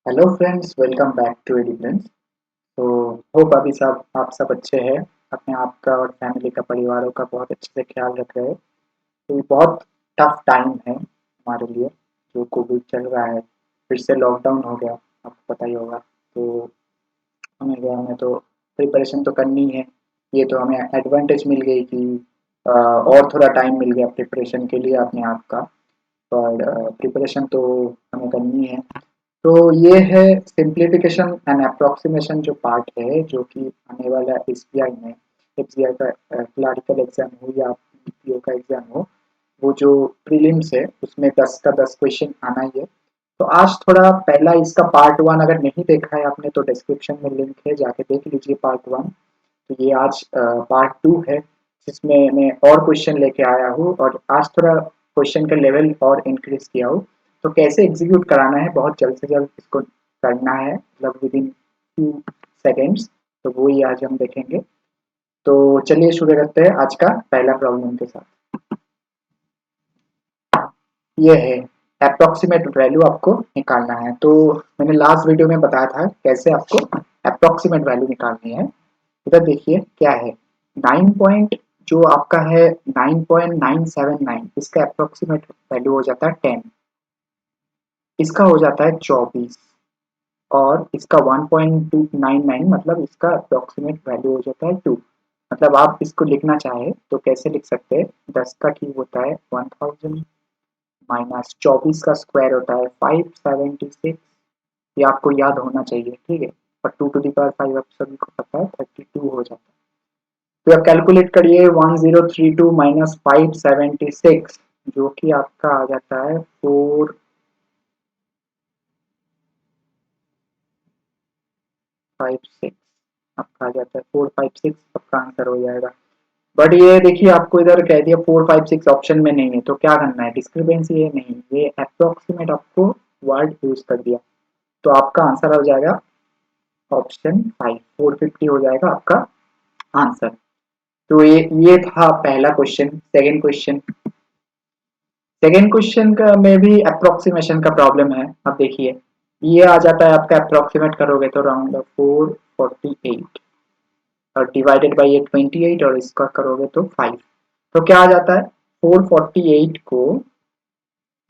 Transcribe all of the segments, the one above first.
Hello friends, welcome back to AD friends. तो hope अभी सब आप सब अच्छे हैं। अपने आप का और फैमिली का, परिवारों का बहुत अच्छे से ख्याल रख रहे हैं। तो ये बहुत टफ टाइम है हमारे लिए, जो कोविड चल रहा है। फिर से लॉकडाउन हो गया, आपको पता ही होगा। तो हमें तो प्रिपरेशन तो करनी है। ये तो हमें एडवांटेज मिल गई कि और थोड़ा टाइम मिल गया प्रिपरेशन के लिए अपने आप का। पर प्रिपरेशन तो हमें करनी है। तो ये है सिंप्लीफिकेशन एंड अप्रोक्सीमेशन जो पार्ट है, जो कि आने वाला एसबीआई में, एसबीआई का क्लरिकल एग्जाम हो या बीपीओ का एग्जाम हो, वो जो प्रीलिम्स है उसमें 10 का 10 क्वेश्चन आना ही है। तो आज थोड़ा पहला इसका पार्ट वन अगर नहीं देखा है आपने तो डिस्क्रिप्शन में लिंक है, जाके देख लीजिए पार्ट वन। तो ये आज पार्ट टू है, जिसमें मैं और क्वेश्चन लेके आया हूँ और आज थोड़ा क्वेश्चन का लेवल और इंक्रीज किया हूँ। तो कैसे एग्जीक्यूट कराना है, बहुत जल्द से जल्द इसको करना है, मतलब विद इन फ्यू सेकेंड्स। तो वो ही आज हम देखेंगे। तो चलिए शुरू करते हैं आज का पहला प्रॉब्लम के साथ। ये है अप्रोक्सीमेट वैल्यू आपको निकालना है। तो मैंने लास्ट वीडियो में बताया था कैसे आपको अप्रोक्सीमेट वैल्यू निकालनी है। इधर देखिए क्या है। 9 पॉइंट जो आपका है 9.979, इसका अप्रोक्सीमेट वैल्यू हो जाता है 10। इसका हो जाता है 24 और इसका 1.299, मतलब इसका अप्रोक्सीमेट वैल्यू हो जाता है 2। मतलब आप इसको लिखना चाहे तो कैसे लिख सकते हैं। 10 का क्यूब होता है 1000 माइनस 24 का स्क्वायर होता है 576। ये आपको याद होना चाहिए, ठीक है। और 2 टू द पावर 5 आप सभी को पता है 32 हो जाता है। तो आप कैलकुलेट करिए 1032 माइनस 576, जो कि आपका आ जाता है 456। आपका आ जाता है 456, आपका आंसर हो जाएगा। बट ये देखिए आपको इधर कह दिया 456 ऑप्शन में नहीं है, तो क्या करना है, डिस्क्रिपेंसी है नहीं, ये अप्रोक्सीमेट आपको वर्ड यूज कर दिया। तो आपका आंसर हो जाएगा ऑप्शन 5, 450 हो जाएगा आपका आंसर। तो ये था पहला क्वेश्चन। सेकेंड क्वेश्चन का में भी अप्रोक्सीमेशन का प्रॉब्लम है। अब देखिए ये आ जाता है आपका, अप्रोक्सीमेट करोगे तो राउंड 448 और डिवाइडेड बाई ये 28 और इसका करोगे तो 5। तो क्या आ जाता है 448 को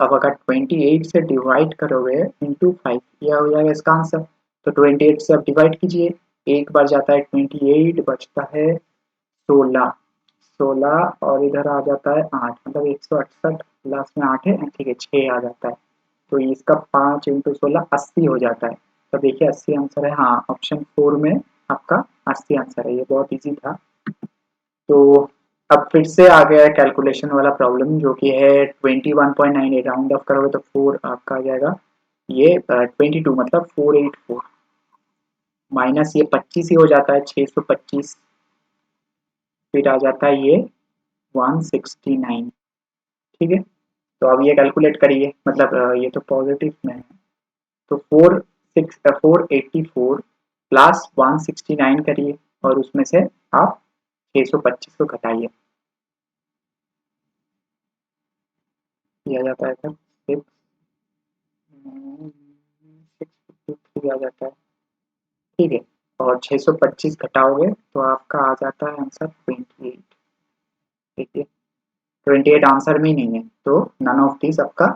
अब अगर 28 से डिवाइड करोगे इंटू 5, यह हो जाएगा इसका आंसर। तो 28 से अब डिवाइड कीजिए, एक बार जाता है 28, बचता है 16। 16 और इधर आ जाता है 8, मतलब 168, लास्ट में 8 है, ठीक है 6 आ जाता है। तो इसका 5 इंटू 16 80 हो जाता है। तो देखिए 80 आंसर है, हाँ ऑप्शन 4 में आपका 80 आंसर है। ये बहुत इजी था। तो अब फिर से आ गया है कैलकुलेशन वाला प्रॉब्लम, जो कि है 21.98, राउंड ऑफ करोगे तो 4 आपका आ जाएगा। ये 22 मतलब 484 माइनस ये 25 ही हो जाता है 625। फिर आ जाता है ये 169, ठीक है। तो अब ये कैलकुलेट करिए, मतलब ये तो पॉजिटिव में है। तो 484 प्लस 169 करिए और उसमें से आप 625 को घटाइए। किया जाता है सर 653 आ जाता है, ठीक है। और 625 घटाओगे तो आपका आ जाता है आंसर 28, ठीक है। 28 आंसर में ही नहीं है, तो नन ऑफ दिस आपका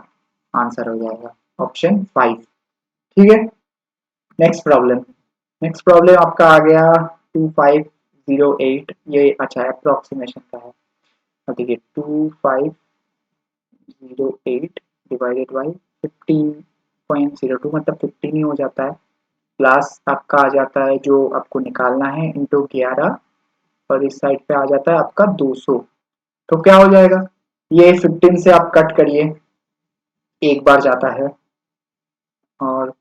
आंसर हो जाएगा ऑप्शन 5, ठीक है। नेक्स्ट प्रॉब्लम आपका आ गया 2508। ये अच्छा अप्रोक्सीमेशन का है। अब देखिए 2508 डिवाइडेड बाई 15.02, मतलब 15 ही हो जाता है। प्लस आपका आ जाता है जो आपको निकालना है इंटू 11, और इस साइड पे आ जाता है आपका 200। तो क्या हो जाएगा, ये 15 से आप कट करिए, एक बार जाता है। और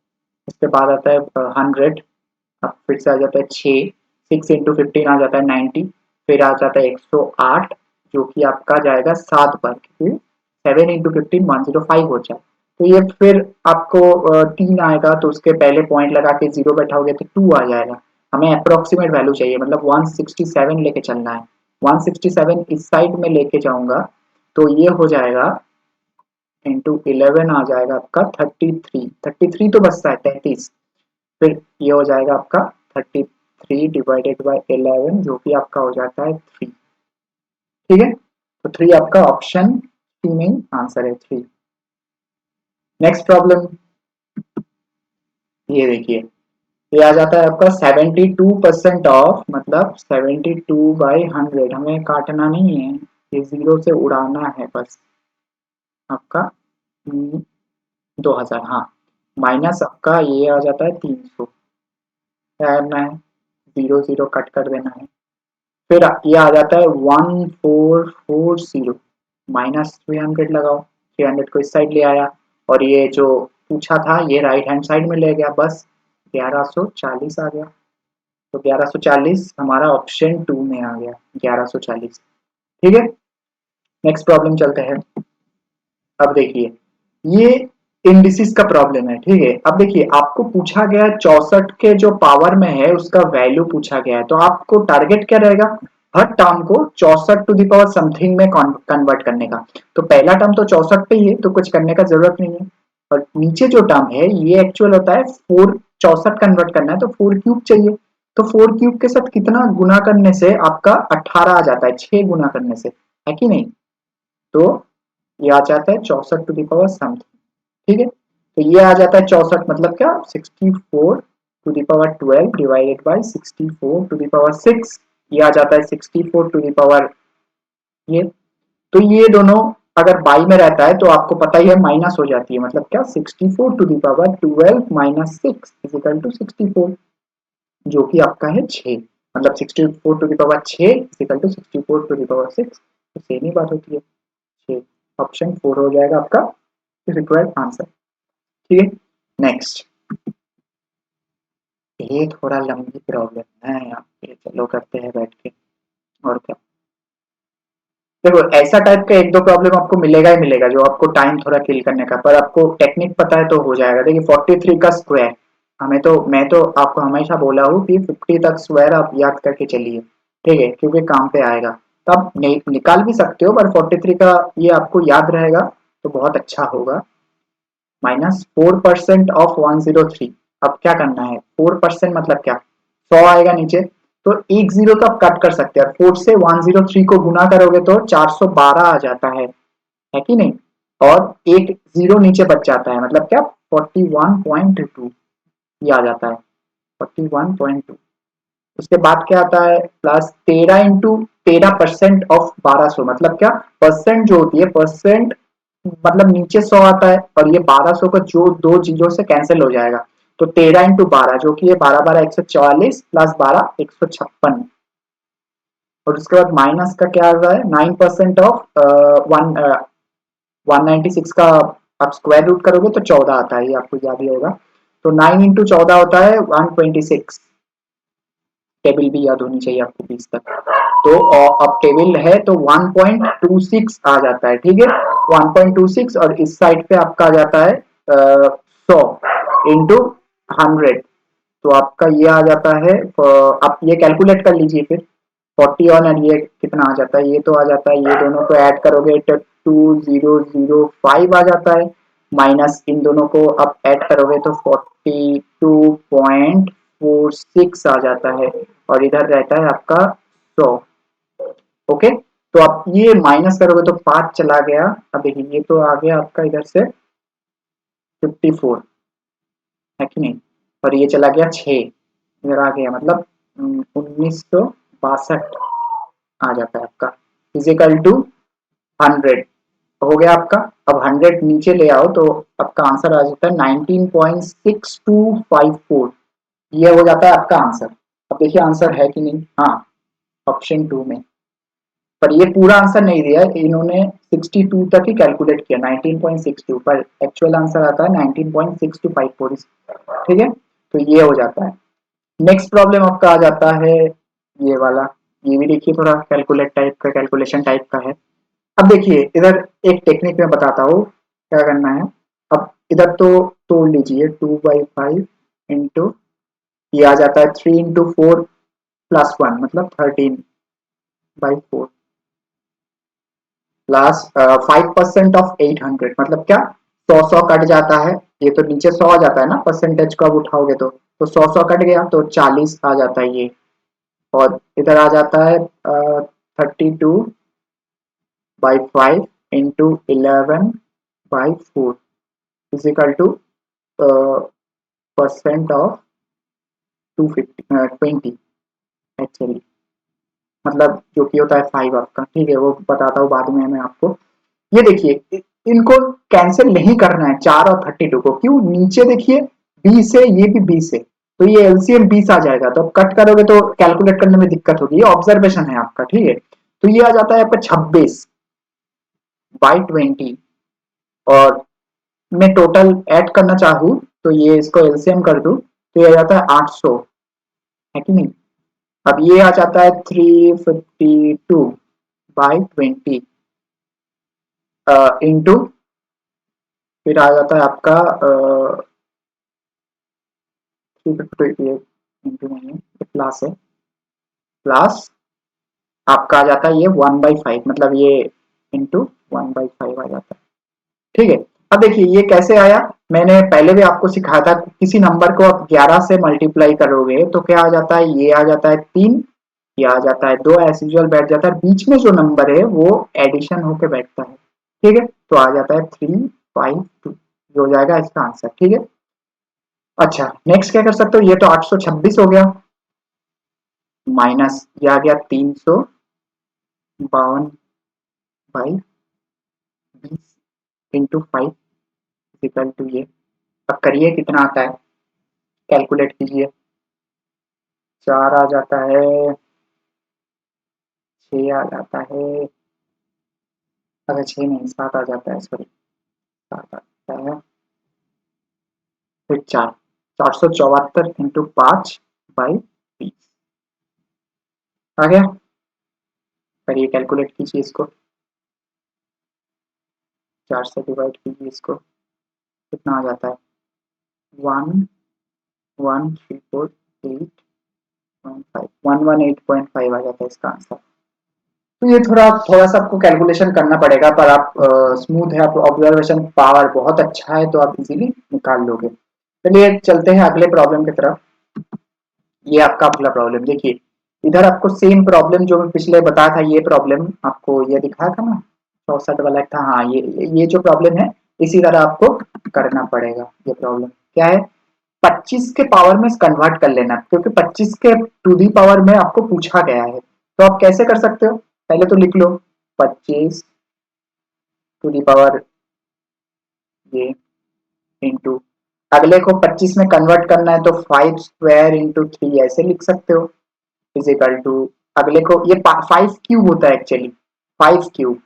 उसके बाद आता है 100, अब फिर से आ जाता है 6, 6 इंटू 15 आ जाता है 90। फिर आ जाता है 108, जो कि आपका जाएगा 7 पर, क्योंकि 7 इंटू 15 105 हो जाए। तो ये फिर आपको 3 आएगा, तो उसके पहले पॉइंट लगा के जीरो बैठाओगे तो 2 आ जाएगा। हमें अप्रोक्सीमेट वैल्यू चाहिए, मतलब 167 लेके चलना है। 167 इस साइड में लेके जाऊंगा तो ये हो जाएगा इंटू 11 आ जाएगा आपका 33 तो बचता है 33, फिर ये हो जाएगा आपका 33 डिवाइडेड बाय 11 जो कि आपका हो जाता है 3। ठीक है, तो 3 आपका ऑप्शन सी में आंसर है 3। नेक्स्ट प्रॉब्लम ये देखिए, ये आ जाता है आपका 72% ऑफ, मतलब 72/100, हमें काटना नहीं है, ये जीरो से उड़ाना है बस आपका 2000, हाँ, माइनस आपका ये आ जाता है 300, क्या करना है, जीरो जीरो कट कर देना है, फिर ये आ जाता है 1440, -300 लगाओ, 300 को इस साइड ले आया, और ये जो पूछा था ये राइट हैंड साइड में ले गया, बस 1140 आ गया। तो 1140 हमारा ऑप्शन 2 में आ गया, 1140। ठीक है, नेक्स्ट प्रॉब्लम चलते हैं। अब देखिए, ये इंडिसिस का प्रॉब्लम है। ठीक है, अब देखिए आपको पूछा गया 64 के जो पावर में है उसका वैल्यू पूछा गया है, तो आपको टारगेट क्या रहेगा, हर टर्म को 64 टू दी पावर समथिंग में कन्वर्ट करने का। तो पहला टर्म तो 64 पे ही है, तो कुछ करने का जरूरत नहीं है, और नीचे जो टर्म है ये एक्चुअल होता है 4, 64 कन्वर्ट करना है तो 4 क्यूब चाहिए, तो 4 क्यूब के साथ कितना गुना करने से आपका 18 आ जाता है, 6 गुना करने से, है कि नहीं। तो ये आ जाता है 64 टू दी पावर समथिंग। ठीक है, तो ये आ जाता है 64 मतलब क्या, 64 to the power 12 divided by 64 to the power 6, ये आ जाता है 64 टू दी पावर ये। तो ये दोनों अगर बाई में रहता है तो आपको पता ही है माइनस हो जाती है, मतलब क्या, 64 to the power 12 minus 6 is equal to 64, जो कि आपका है 6, मतलब 64 to the power 6 is equal to 64 to the power 6, तो सेम ही बात होती है 6। ऑप्शन 4 हो जाएगा आपका रिक्वायर्ड आंसर। ठीक है, नेक्स्ट, ये थोड़ा लंबी प्रॉब्लम है यहाँ पे, चलो करते हैं बैठ के, और क्या। देखो ऐसा टाइप का एक दो प्रॉब्लम आपको मिलेगा ही मिलेगा जो आपको टाइम थोड़ा किल करने का, पर आपको टेक्निक पता है तो हो जाएगा। देखिए 43 का स्क्वायर, मैं तो आपको हमेशा बोला हूँ कि 50 तक स्क्वायर आप याद करके चलिए, ठीक है, क्योंकि काम पे आएगा। तो आप निकाल भी सकते हो, पर 43 का ये आपको याद रहेगा तो बहुत अच्छा होगा। -4% ऑफ 103, अब क्या करना है, 4% मतलब क्या, 100 आएगा नीचे, तो एक जीरो तो आप कट कर सकते हैं, 4 से 103 को गुना करोगे तो 412 आ जाता है कि नहीं, और एक जीरो नीचे बच जाता है, मतलब क्या, 41.2 ये आ जाता है, 41.2। उसके बाद क्या आता है, प्लस 13 इंटू 13% ऑफ 1200, मतलब क्या, परसेंट जो होती है, परसेंट मतलब नीचे 100 आता है, और ये 1200 का जो दो जीरो से कैंसिल हो जाएगा, तो 13 इंटू 12 जो कि है 12 12 144 प्लस 12 156, और उसके बाद माइनस का क्या आ रहा है, 9% ऑफ 196 का आप स्क्वायर रूट करोगे तो 14 आता है, ये आपको याद ही होगा। तो 9 इंटू 14 होता है 126, टेबल भी याद होनी चाहिए आपको 20 तक। तो अब टेबल है तो 1.26 आ जाता है, ठीक है, 1.26, और इस साइड पे आपका आ जाता है 100 इंटू 100, तो आपका ये आ जाता है, आप ये कैलकुलेट कर लीजिए फिर, 41 और ये कितना आ जाता है, ये तो आ जाता है, ये दोनों को ऐड करोगे तो 2005 आ जाता है, माइनस इन दोनों को आप ऐड करोगे तो 42.46 आ जाता है, और इधर रहता है आपका 100। ओके, तो आप ये माइनस करोगे तो 5 चला गया, अब देखिए ये तो आ गया आपका इधर से 54, है कि नहीं, और ये चला गया 6 इधर आ गया, मतलब 1962 आ जाता है आपका, फिजिकल टू 100 हो गया आपका। अब 100 नीचे ले आओ तो आपका आंसर आ जाता है 19.6254, ये हो जाता है आपका आंसर। अब देखिए आंसर है कि नहीं, हाँ, ऑप्शन 2 में, पर ये पूरा आंसर नहीं दिया है, इन्होंने 62 तक ही कैलकुलेट किया, 19.62, पर एक्चुअल आंसर आता है 19.6254। ठीक है, तो ये हो जाता है। नेक्स्ट प्रॉब्लम आपका आ जाता है ये वाला, ये भी देखिए थोड़ा कैलकुलेट टाइप का, कैलकुलेशन टाइप का है। अब देखिए इधर एक टेक्निक में बताता हूँ क्या करना है। अब इधर तो तोड़ लीजिए, 2/5 इंटू, ये आ जाता है 3 इंटू 4 प्लस 1, मतलब 13/4, प्लस 5% ऑफ 800, मतलब क्या, 100 कट जाता है, ये तो नीचे 100 आ जाता है ना, परसेंटेज को आप उठाओगे तो 100 कट गया तो 40 आ जाता है ये, और इधर आ जाता है 32/5 into 11/4 is equal to percent of 20 actually, मतलब जो कि होता है 5 आपका, ठीक है, वो बताता हूँ बाद में मैं आपको। ये देखिए, इनको कैंसिल नहीं करना है 4 और 32 को, क्यों, नीचे देखिए 20 है, ये भी 20 है, तो ये एलसीएम 20 आ जाएगा, तो कट करोगे तो कैलकुलेट करने में दिक्कत होगी, ये ऑब्जर्वेशन है आपका, ठीक है। तो ये आ जाता है आपका 26/20, और मैं टोटल ऐड करना चाहूँ तो ये इसको एलसीएम कर दूं तो ये आ जाता है 800, है कि नहीं। अब ये आ जाता है 352/20 इंटू, फिर आ जाता है आपका 352, इंटू नहीं है, प्लस है, प्लस आपका आ जाता है ये 1/5, मतलब ये इंटू 1/5 आ जाता है, ठीक है। अब देखिए ये कैसे आया, मैंने पहले भी आपको सिखाया था, किसी नंबर को आप 11 से मल्टीप्लाई करोगे तो क्या आ जाता है, ये आ जाता है 3, ये आ जाता है 2, एज यूजुअल बैठ जाता है, बीच में जो नंबर है वो एडिशन होके बैठता है, ठीक है, तो आ जाता है 352, ये हो जाएगा इसका आंसर, ठीक है। अच्छा, नेक्स्ट क्या कर सकते हो, ये तो 826 हो गया, माइनस ये आ गया 352/20 इंटू 5 इक्वल टू ये, अब करिए कितना आता है, कैलकुलेट कीजिए, 4 आ जाता है, 6 आ जाता है, अरे 6 नहीं 7 आ जाता है, सॉरी 7 आ जाता है, फिर 4, 474 इंटू 5/20 आ गया, करिए कैलकुलेट कीजिए इसको, 4 से डिवाइड कीजिए इसको, कितना आ जाता है, 11348.5 आ जाता है इसका आंसर। तो ये थोड़ा थोड़ा सा आपको कैलकुलेशन करना पड़ेगा, पर आप स्मूथ है, आप ऑब्जर्वेशन पावर बहुत अच्छा है, तो आप इजीली निकाल लोगे। चलिए चलते हैं अगले प्रॉब्लम की तरफ। ये आपका अगला प्रॉब्लम देखिए, इधर आपको सेम प्रॉब्लम जो मैं पिछले बताया था, ये प्रॉब्लम आपको ये दिखाया था ना, 64 वाला था, हाँ, ये जो प्रॉब्लम है इसी तरह आपको करना पड़ेगा। ये प्रॉब्लम क्या है, 25 के पावर में कन्वर्ट कर लेना, क्योंकि 25 के टू दी पावर में आपको पूछा गया है, तो आप कैसे कर सकते हो, पहले तो लिख लो 25 टू दी पावर ये इंटू, अगले को 25 में कन्वर्ट करना है तो 5 स्क्वायर इंटू 3 ऐसे लिख सकते हो, इजिकल टू, अगले को ये 5 क्यूब होता है एक्चुअली, 5 क्यूब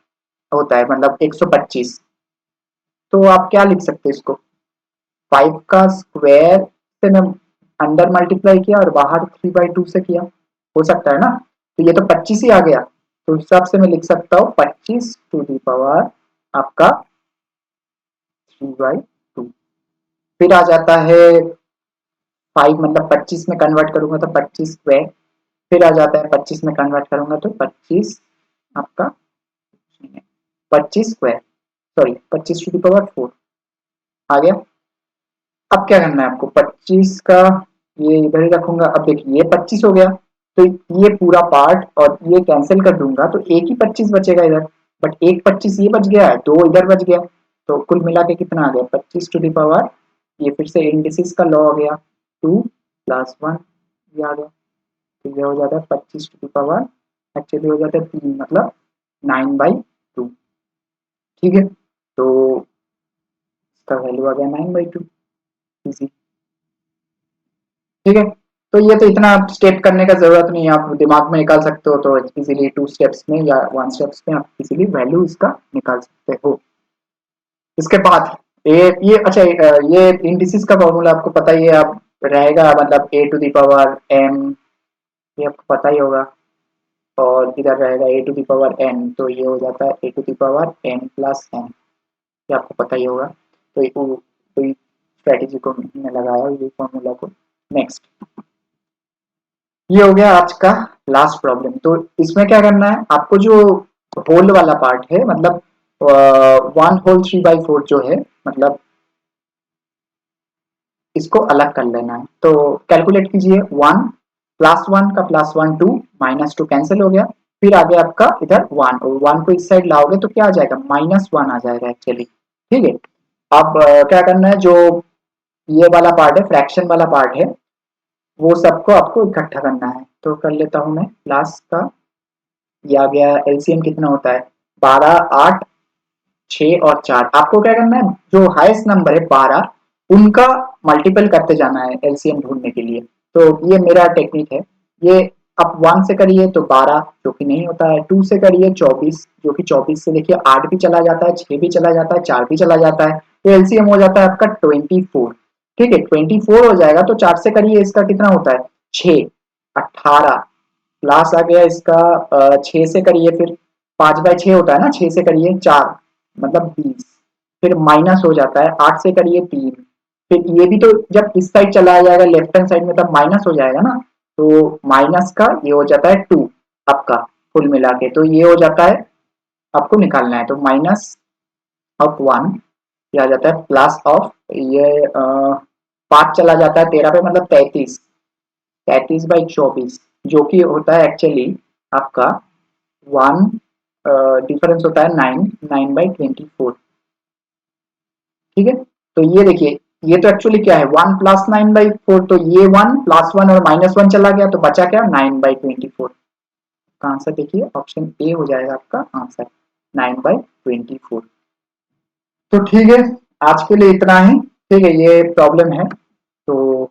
होता है मतलब 125, तो आप क्या लिख सकते हो इसको, 5 का स्क्वायर से मैं अंदर मल्टीप्लाई किया और बाहर 3/2 से किया, हो सकता है ना, तो ये तो 25 ही आ गया, तो उस हिसाब से मैं लिख सकता हूँ 25 टू दी पावर आपका 3/2, फिर आ जाता है 5, मतलब 25 में कन्वर्ट करूंगा तो 25 स्क्वायर, फिर आ जाता है 25 में कन्वर्ट करूंगा तो 25 आपका 25 square, sorry 25 to the power 4 आ गया। अब क्या करना है आपको, 25 का ये इधर ही रखूंगा, अब देखिए ये 25 हो गया, तो ये पूरा पार्ट और ये कैंसिल कर दूंगा तो एक ही 25 बचेगा इधर, बट एक 25 ये बच गया है, दो इधर बच गया, तो कुल मिला के कितना आ गया 25 टू दी पावर, ये फिर से इंडिसिस का लॉ हो गया 2 + 1, ये आ गया, तो ये हो जाता है 25 टू दी पावर, एक्चुअली हो जाता है 3, मतलब 9/2, ठीक है, तो इसका वैल्यू आ गया 9/2, इजी, ठीक है। तो ये तो इतना स्टेप करने का जरूरत नहीं है, आप दिमाग में निकाल सकते हो, तो इजीली 2 स्टेप्स में या 1 स्टेप्स में आप इजीली वैल्यू इसका निकाल सकते हो। इसके बाद ये अच्छा, ये इंडिसेस का फॉर्मूला आपको पता ही है, आप रहेगा मतलब a to the power m, ये आपको पता ही होगा, और इधर रहेगा a to the power n, तो ये हो जाता है a to the power n plus n, ये आपको पता ही होगा, तो कोई स्ट्रेटेजी को मैंने लगाया ये फॉर्मूला को। नेक्स्ट, ये हो गया आज का लास्ट प्रॉब्लम, तो इसमें क्या करना है आपको, जो होल वाला पार्ट है, मतलब 1/3/4 जो है, मतलब इसको अलग कर लेना है। तो कैलकुलेट कीजिए, 1 +1 का +1 2, -2 कैंसिल हो गया, फिर आगे आपका इधर 1, और 1 को इस साइड लाओगे तो क्या आ जाएगा, -1 आ जाएगा एक्चुअली। ठीक है, अब क्या करना है, जो ये वाला पार्ट है, फ्रैक्शन वाला पार्ट है, वो सबको आपको इकट्ठा करना है। तो कर लेता हूं मैं लास्ट का, ये आ गया। एलसीएम कितना होता है, 12, 8, 6 और 4। आपको क्या करना है, जो हाईएस्ट नंबर है 12, उनका मल्टीपल करते जाना है एलसीएम ढूंढने के लिए। तो ये मेरा टेक्निक है। ये आप 1 से करिए तो 12, जो कि नहीं होता है। 2 से करिए 24, जो कि 24 से देखिए 8 भी चला जाता है, 6 भी चला जाता है, 4 भी चला जाता है। तो एलसीएम हो जाता है आपका 24। ठीक है, 24 हो जाएगा तो 4 से करिए, इसका कितना होता है, 6, 18। प्लस आ गया इसका 6 से करिए, फिर 5/6 होता है ना, 6 से करिए 4, मतलब 20। फिर माइनस हो जाता है, 8 से करिए 3। फिर ये भी तो जब इस साइड चला जाएगा लेफ्ट हैंड साइड में, तब माइनस हो जाएगा ना। तो माइनस का ये हो जाता है 2 आपका, कुल मिला के। तो ये हो जाता है, आपको निकालना है, तो -1, ये आ जाता है प्लस ये 5 चला जाता है 13 पे, मतलब 33, 33/24, जो कि होता है एक्चुअली आपका 1, डिफरेंस होता है 9, 9/24। ठीक है, तो ये देखिए, ये तो एक्चुअली क्या है, 1 + 9/4, तो ये 1 +1 और -1 चला गया, तो बचा क्या, 9/24 का आंसर। देखिए ऑप्शन ए हो जाएगा आपका आंसर, 9/24। तो ठीक है, आज के लिए इतना ही। ठीक है, ये प्रॉब्लम है, तो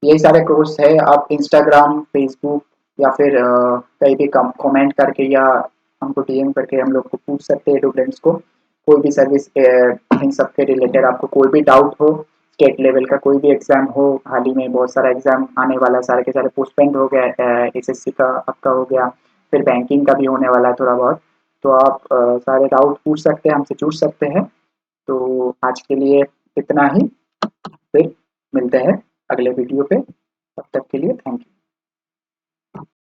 यही सारे कोर्स है। आप इंस्टाग्राम, फेसबुक या फिर कहीं भी कमेंट करके या हमको डीएम करके हम लोग को पूछ सकते हैं, स्टूडेंट्स को। कोई भी सर्विस इन सब के रिलेटेड आपको कोई भी डाउट हो, स्टेट लेवल का कोई भी एग्जाम हो, हाल ही में बहुत सारा एग्जाम आने वाला है, सारे के सारे पोस्टपेंड हो गया, एसएससी का आपका हो गया, फिर बैंकिंग का भी होने वाला है थोड़ा बहुत। तो आप सारे डाउट पूछ सकते हैं, हमसे पूछ सकते हैं। तो आज के लिए इतना ही, फिर मिलते हैं अगले वीडियो पे। तब तक के लिए थैंक यू।